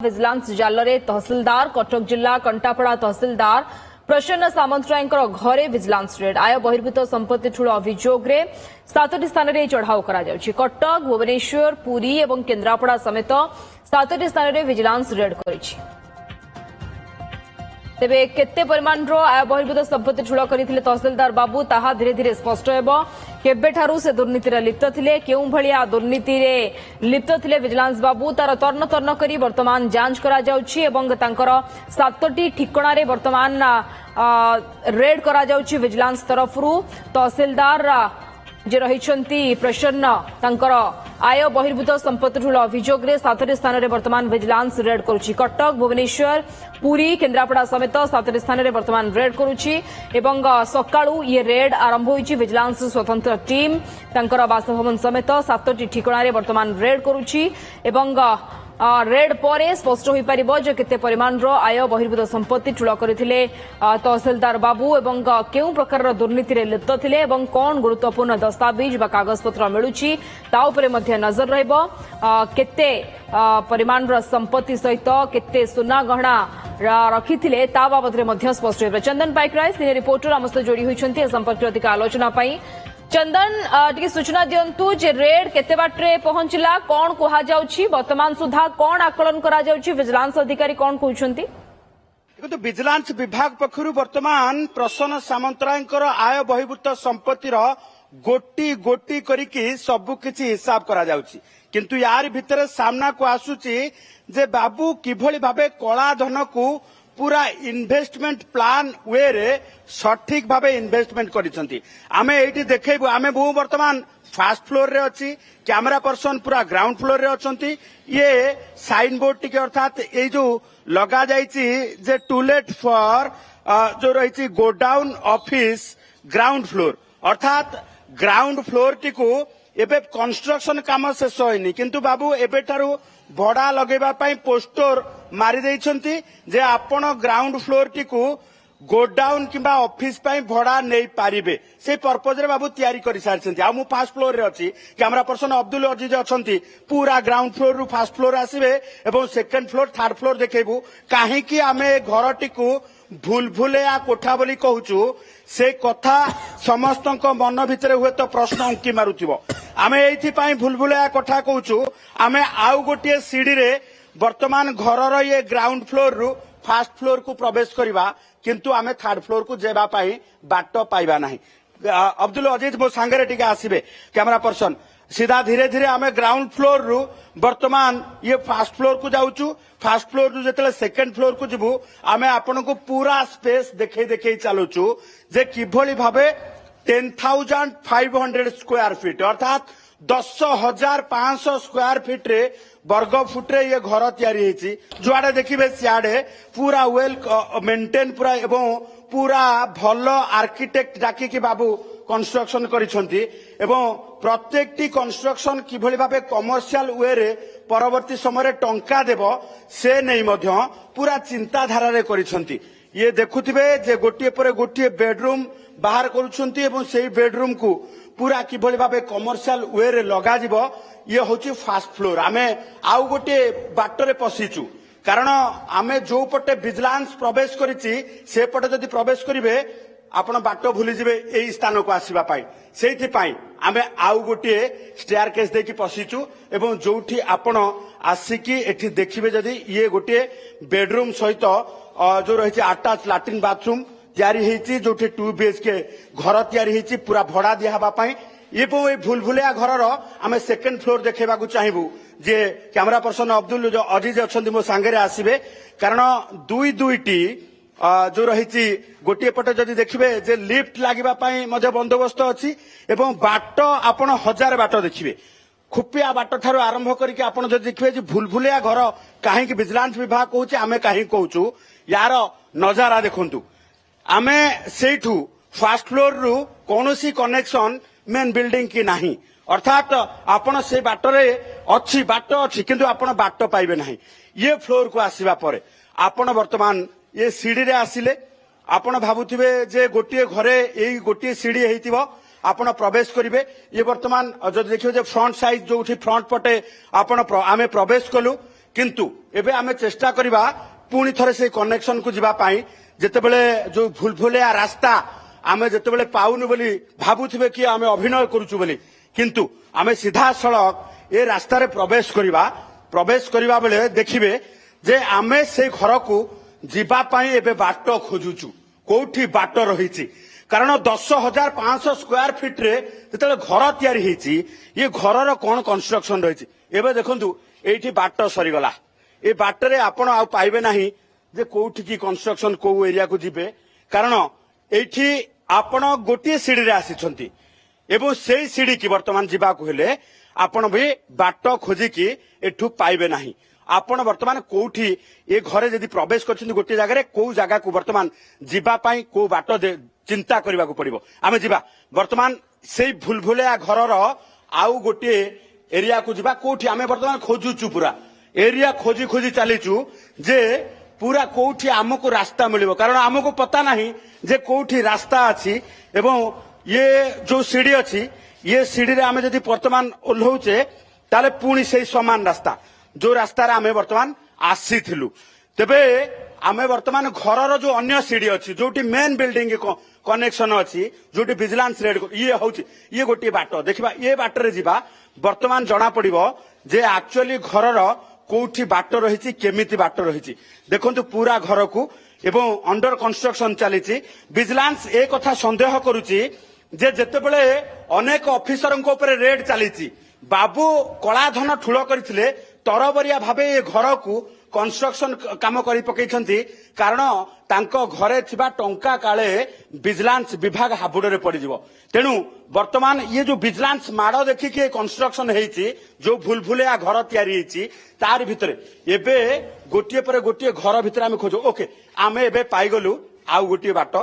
vigilance जालरे tehsildar Cuttack जिला कंटापड़ा तहसिलदार प्रसन्न सामंतराय घरे विजिलेंस रेड आय बहिर्भूत संपत्ति ठूल अभियोग 7टी स्थान में चढ़ाऊ कटक भुवनेश्वर पुरी और केन्द्रापड़ा समेत 7टी स्थान में विजिलेंस रेड कर तेबे केते परिमाण आय बहिर्भूत संपत्ति ठूल करथिले तहसिलदार बाबू ताहा धीरे धीरे स्पष्ट हेबो केबेठारू से दुर्नीति लिप्त थिले केउं भलिया दुर्नीति रे लिप्त थिले विजिलेंस बाबू तार तर्न तर्न करी वर्तमान जांच करा जाउछि एवं तांकर 7टी ठिकाना रे वर्तमान रेड करा जाउछि विजिलेंस तरफरू तहसिलदार जे रहिछंती प्रसन्न तांकर आय बहिर्भूत संपत्ति ठूल अभियोग 7टी स्थान में वर्तमान विजिलेंस रेड करुछि कटक भुवनेश्वर पुरी केन्द्रापड़ा समेत 7टी स्थान में वर्तमान रेड करुछि एवं सकाळू ये रेड आरंभ होइछि विजिलेंस स्वतंत्र टीम तांकर बासभवन समेत 7टी ठिकाना रे वर्तमान रेड करुछि एवं रेड पर स्पष्ट हो पार जो केते परिमाण आय बहिर्भूत संपत्ति ठूल करथिले तहसिलदार बाबू एवं केउं प्रकार दुर्नीति रे लिप्त थिले एवं कौन गुरुत्वपूर्ण दस्तावेज बा कागजपत्र मिलुछि ता उपरे मध्य नजर रहइबो केते परिमाण संपत्ति सहित केते सुना गहना रखिथिले ता बाबद मध्य स्पष्ट होइबो चंदन पाइकराय सीनियर रिपोर्टर आम सहित जोड़ी होइछन्ती ए संपर्क अधिक आलोचना पई चंदन टिके सूचना दियंतु जे रेड केते बाटरे पहुंचला कोन कोहा जाउछि वर्तमान सुधा कोन आकलन करा जाउछि विजिलेंस अधिकारी कोन कहउछन्ती तो विजिलेंस विभाग पक्षरु वर्तमान प्रसन्न सामंतरायकर आय बहिर्भूत संपत्तिर गोटी गोटी करिकी सब किछि हिसाब करा जाउछि किंतु यार भितर सामना को आसुछि जे बाबू किभଳି भाबे कला धन को पूरा इन्वेस्टमेंट प्लान वे रे सठिक भावे इन्वेस्टमेंट करिसंती आमे एठी देखैबु आमे बहु वर्तमान फास्ट फ्लोर रे अछि कैमरा पर्सन पूरा ग्राउंड फ्लोर रे अछंती ये साइन बोर्ड टिके अर्थात ए जो लगा जाईची जे टू लेट फॉर जो रहिची गोडाउन ऑफिस ग्राउंड फ्लोर अर्थात ग्राउंड फ्लोर टिकु एबे कंस्ट्रक्शन काम शेष होइनी किंतु बाबू एबे थारु भड़ा लगेबा पई पोस्टर मारी देइछंती जे आपण ग्राउंड फ्लोर टिकु गोडाउन किंबा ऑफिस पई भड़ा नै पारिबे से पर्पज रे बाबू तयारी करि सारछंती आ मु फास्ट फ्लोर रे अछि कैमरा पर्सन अब्दुल अजीज अछंती पूरा ग्राउंड फ्लोर रु फास्ट फ्लोर आसीबे एवं सेकंड फ्लोर थर्ड फ्लोर देखेबू काहे कि आमे घर टिकु भूलभुलेया कोठा बोली कहूचु से कथा समस्त मन भितर हुए तो प्रश्न अंकी मारुथिबो आमे एथि पई भूलभुलेया कोठा कहूचु आमे आउ गोटे सीढ़ी रे वर्तमान घरर ये ग्राउंड फ्लोर रु फास्ट फ्लोर को प्रवेश करवा किंतु आमे थर्ड फ्लोर को जेबा पाई बाट पाइबा नाही अब्दुल अजीज मो सांगरे टिके आसीबे कैमरा पर्सन सीधा धीरे धीरे आमे ग्राउंड फ्लोर रु वर्तमान ये फास्ट फ्लोर को जाउचु फास्ट फ्लोर रु जेतले सेकंड फ्लोर को जिबु आमे आपन को पूरा स्पेस देखे देखे चलुचु जे किभଳି भाबे 10,500 स्क्वायर फीट अर्थात 10,500 स्क्वायर फीट रे वर्ग फुट रे ये घर तैयारी हेची जुआडे देखिबे सियाडे पूरा वेल मेंटेन पूरा एवं पूरा भल आर्किटेक्ट डाकी कि बाबू कंस्ट्रक्शन करिसंती एवं प्रत्येकटी कंस्ट्रक्शन किभଳି भाबे कमर्शियल वे रे परवर्ती समय रे टंका देबो से नै मध्य पूरा चिंताधारा रे करिसंती ये देखुथिबे जे गोटिए पर गोटिए बेडरूम बाहर करूछंती एवं सेही बेडरूम को पूरा किभଳି भाबे कमर्शियल वे रे लगा जिवो ये होची फास्ट फ्लोर आमे आउ गोटे बाटरे पसिचु कारण आमे जो पटे विजिलेंस प्रवेश करिछि से पटे जदि प्रवेश करिवे आपण बाट भूली जिवे एई स्थान को आसीबा पाई सेथि पाई आमे आउ गोटे स्टेयर केस देकी पसिचु एवं जोठी आपण आसिकी एठी देखिबे जदि ये गोटे बेडरूम सहित जो रहिछि अटैच लैट्रिन बाथरूम तैयारी हेछि जोठी 2 बीएचके घर तैयारी हेछि पूरा भड़ा दिया हबा पाई एवं ए भूलभुलिया घरर आमे सेकंड फ्लोर देखेबा को चाहिबू जे कैमरा पर्सन अब्दुल जो अजीज अछंती मो सांगरे आसीबे कारण दुई दुईटी जो रहिछि गोटे पटे जदि देखिबे जे लिफ्ट लागिबा पई मध्य बंदोबस्त अछि एवं बाट आपण हजार बाट देखिबे खुपिया बाट थारो आरंभ करके आपण जदि देखिबे जे भूलभुलिया घर काहे कि विजिलेंस विभाग कहूचे आमे काहे कहूचु यार नजारा देखंतु आमे सेठू फास्ट फ्लोर रु कोनोसी कनेक्शन मेन बिल्डिंग की नाही अर्थात आपण से बाटरे अछि बाट अछि किंतु आपण बाट पाइबे नाही ये फ्लोर को आसीबा परे आपण वर्तमान ये सीढ़ी रे आसिले आपण भाबुथिबे जे गोटिए घरे एई गोटिए सीढ़ी हेतिबो आपण प्रवेश करिवे ये वर्तमान जदि देखियो जे फ्रंट साइड जोठी फ्रंट पटे आपण आमे प्रवेश कलु किंतु एबे आमे चेष्टा करिबा पुणी थरे से कनेक्शन को जिबा पाई जेतेबेले जो भूलभुलिया रास्ता आमे जेतेबेले पाउनु बोली भाबुथिबे कि आमे अभिनय करूछु बोली किंतु आमे सीधा सड़क ए रास्ता रे प्रवेश करिबा बेले देखिबे जे आमे से घर को जिबा पाई एबे बाट खोजुछु कोठी बाट रहिछि कारण 10,500 स्क्वायर फीट रे जेतेबेले घर तयारी हेछि ये घरर कोन कंस्ट्रक्शन रहिछि एबे देखंतु एठी बाट सरीगला ए बाट रे आपण आ पाइबे नाही जे कोठी की कंस्ट्रक्शन को एरिया को जिबे कारण एठी आपण गोटी सीढ़ी रे आसीछंती एवं सेई सीढ़ी की वर्तमान जिबा को हेले आपण भी बाट खोजी की एठू पाइबे नाही आपण वर्तमान कोठी ए घरे जदि प्रवेश करछन गोटे जगह रे को जगह को वर्तमान जिबा पाई को बाट चिंता करबा को पड़िबो आमे जिबा वर्तमान सेई भूलभुलिया घरर आउ गोटे एरिया को जिबा कोठी आमे वर्तमान खोजुचु पूरा एरिया खोजी खोजी चलीचु जे पूरा कोठी आमको रास्ता मिलिबो कारण आमको पता नहीं जे कोठी रास्ता अछि एवं ये जो सीढ़ी अछि ये सीढ़ी रे आमे जदि वर्तमान ओल्हौचे ताले पुणी से समान रास्ता जो रास्ता रे आमे वर्तमान आसीथिलु तेबे आमे वर्तमान घरर जो अन्य सीढ़ी अछि जोटी मेन बिल्डिंग कनेक्शन अछि जोटी विजिलेंस रेड ये होछि ये गोटी बाट देखिबा ये बाट रे जिबा वर्तमान जना पड़िबो जे एक्चुअली घरर कोठी बाट रहिछि केमिति बाट रहिछि देखंतु पूरा घर को एवं अंडर कंस्ट्रक्शन चलीछि विजिलेंस ए कथा संदेह करूछि जे जेतेबेले अनेक ऑफिसर को ऊपर रेड चलीछि बाबू कलाधन ठुल करथिले तरबरिया भाबे ए घर को कंस्ट्रक्शन काम करि पकेइछंती कारण तांको घरे थिबा टंका काळे विजिलेंस विभाग हाबुडरे पड़ी जिवो तेणु वर्तमान ये जो विजिलेंस माड़ देखि के कंस्ट्रक्शन हेछि जो भूलभुलिया घर तयारी हेछि तार भितरे एबे गोटिए पर गोटिए घर भितरे आमे खोजो ओके आमे एबे पाई गलु आउ गोटिए बाट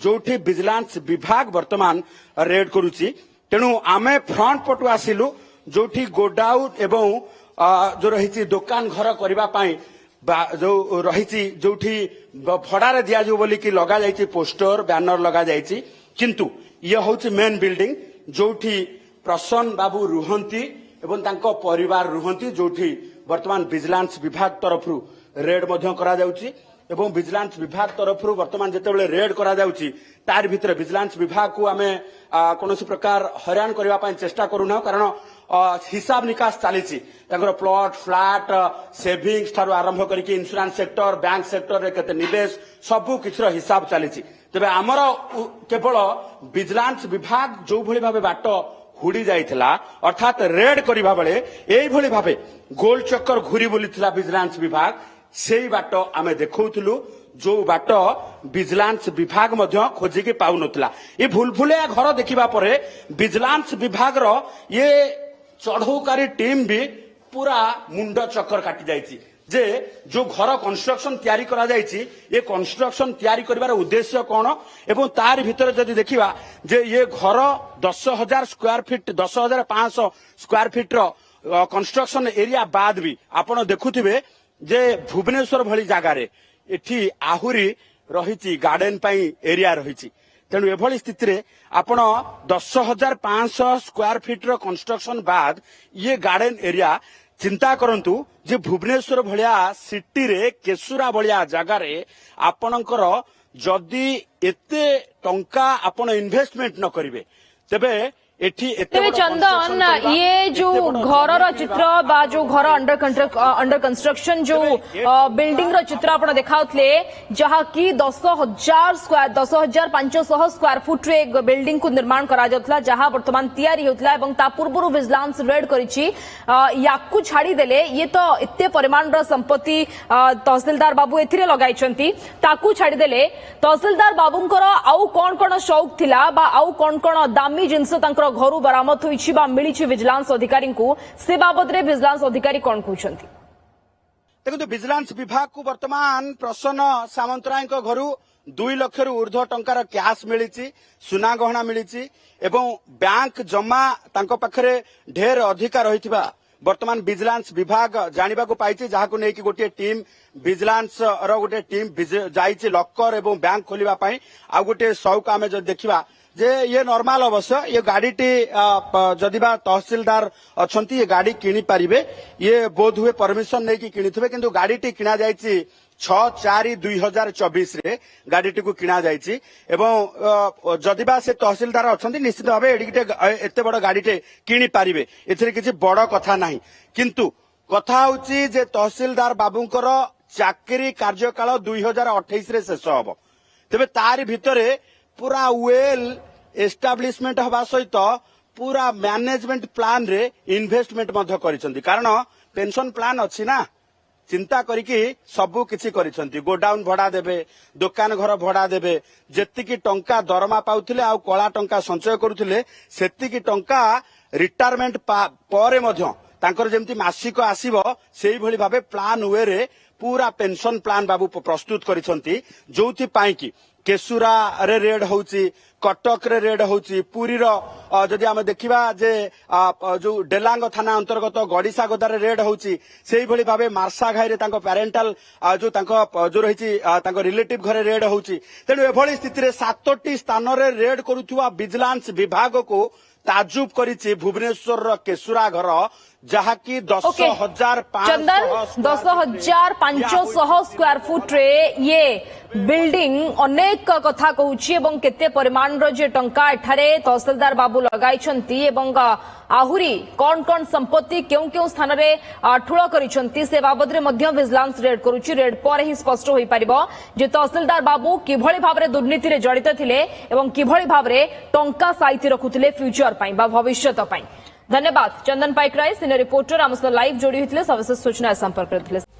जोठी विजिलेंस विभाग वर्तमान रेड करूछि तेणु आमे फ्रंट पटु आसिलु जोठी गोडाउन एवं जो रही दुकान घर करने जो रही जोठी भड़ारे दिजाव बोली कि लगा जाइए पोस्टर बैनर लगा जाइए किंतु ये हूँ मेन बिल्डिंग जोठी प्रसन्न बाबू रुहंती एवं तांको परिवार रुहंती जोठी वर्तमान विजिलेंस विभाग तरफ रेड करा जाउची एवं विजिलेंस विभाग तरफ वर्तमान जितेबाला रेड करा जाउची तार भितर विजिलेंस विभाग को आमे कौन प्रकार हैरान करबा पई चेष्टा करूना कारण हिसाब निकास चली प्लॉट फ्लैट सेविंग्स ठारू आरंभ करके इंश्योरेंस सेक्टर बैंक सेक्टर रे केते निवेश सबु किछर हिसाब चली तेबे आमर केवल विजिलेंस विभाग जो भली भाबे बाट हुड़ी जाइथिला अर्थात रेड करिबा बेले एई भली भाबे गोल चक्कर घुरी बोलीथिला विजिलेंस विभाग सेई बाट आमे देखौथिलु जो बाट विजिलेंस विभाग मध्य खोजिके पाउ नथिला ए भूलभुलिया घर देखिबा परे विजिलेंस विभाग रो ये चढ़ौकारी टीम भी पूरा मुंड चक्कर काटी जाइछि जे जो घर कंस्ट्रक्शन तयारी करा जाइछि ये कंस्ट्रक्शन तयारी करिवार उद्देश्य कोन एवं तार भितर जदि देखिबा जे ये घर 10,000 स्क्वायर फीट 10,500 स्क्वायर फीट रो कंस्ट्रक्शन एरिया बाद भी आपण देखुथिबे जे भुवनेश्वर भली जगह रे एठी आहुरी रहिछि गार्डन पई एरिया रहिछि तेणु एभली स्थिति रे आपण 10,500 स्क्वायर फीट रो कंस्ट्रक्शन बाद ये गार्डन एरिया चिंता करंतु जे भुवनेश्वर भलिया सिटी रे केसुरा भलिया जगह रे आपणकर जदि एते टंका आपण इन्वेस्टमेंट न करिवे तेबे तेरे चंदन ये जो घर चित्र बा जो घर अंडर कंस्ट्रक्शन जो बिल्डिंग रो चित्र आपण देखाउतले जहा की 10,500 स्क्वायर फुट रे बिल्डिंग को निर्माण करा जाउतला जहा वर्तमान तयारी होतला एवं ता पूर्वरु विजिलेंस रेड करिछि याकु छाड़ी देले ये तो इत्ते परिमाण रो संपत्ति तहसीलदार बाबू एथिरे लगाइछंती ताकू छाड़ी देले तहसीलदार बाबूंकर आउ कोन कोन शौक थिला बा आउ कोन कोन दामी जिंस तांकर घर बरामद होइछि बा मिलिछि विजिलेंस अधिकारी को से बाबद रे विजिलेंस अधिकारी कोन कहउछंती देखो विजिलेंस विभाग को वर्तमान प्रसन्न सामंतराय घर 2 लाख रु ऊर्ध्व टंकार कैश मिली सुना गहना मिली एवं बैंक जमा तांको पाखरे ढेर अधिकार रहिथिबा वर्तमान विजिलेंस विभाग जानिबा को पाइछि जहा को नेकी गोटे टीम विजिलेंस रो गोटे टीम जाइछि लॉकर एवं बैंक खोलिबा पई आ गोटे सौक आमे जो देखिबा जे ये नॉर्मल अवश्य ये गाड़ीटी जदि बा तहसीलदार अछंती ये गाड़ी किनी पारिबे ये बोध हुए परमिशन नहीं कि किनिथिबे किंतु गाड़ीटी किना जायछि 6/4/2024 रे गाड़ीटी को किना जायछि एवं जदि बा से तहसीलदार अछंती निश्चित भाबे एते बड़ गाड़ीटे किनी पारिबे एथिरे किछि बड़ कथा नाही किंतु कथा होछि जे तहसीलदार बाबूंकर चाकरी कार्यकाल 2028 रे शेष हबो तेबे तारि भितरे पूरा वेल एस्टाब्लिशमेंट हवा सहित पूरा मैनेजमेंट प्लान रे इन्वेस्टमेंट मध्य करिसंती कारण पेंशन प्लान अछि ना चिंता करिकी सबु किछि करिसंती गोडाउन भड़ा देबे दुकान घर भड़ा देबे जेतिकी टंका दरमा पाउथिले आ कला टंका संचय करूथिले सेतिकी टंका रिटायरमेंट परे मध्य तांकर जेमती मासिक आसीबो सेही भली भाबे प्लान वे रे पूरा पेंशन प्लान बाबू प्रस्तुत करिसंती जोथि पाई की केसुरा रे रेड होउची कटक रे रेड होउची पुरी रो जदि आमे देखिबा जे जो डेलांग थाना अंतर्गत गडिसा गोदा रे रेड होउची सेही भली भाबे मार्सा घाई रे तांको पेरेंटल जो तांको जो रहिची तांको रिलेटिव घरे रेड होउची तेनु एभली स्थिति रे 7टी स्थान रे रेड करूथुवा विजिलेंस विभाग को ताजुब करिछि भुवनेश्वर रो केसुरा घर जहाँकि 10,500 स्क्वायर फुट रे ये बिल्डिंग अनेक कथा कहूछि एवं केते परिमाण रो जे टंका एठारे तहसीलदार बाबू लगाइछंती एवं आहुरी कौन कौन संपत्ति केउ केउ स्थान रे ठुळ करिछंती से बाबद रे मध्य विजिलेंस रेड करूछि रेड पर ही स्पष्ट होई परिबो जे तहसीलदार बाबू किभଳି भाबरे दुर्नीति रे जड़ित थिले एवं किभଳି भाबरे टंका साइति रखुथिले फ्यूचर पई बा भविष्यत पई धन्यवाद चंदन पाइकराय सीनियर रिपोर्टर आम लाइव जोड़ी होते सविशेष सूचना संपर्क करते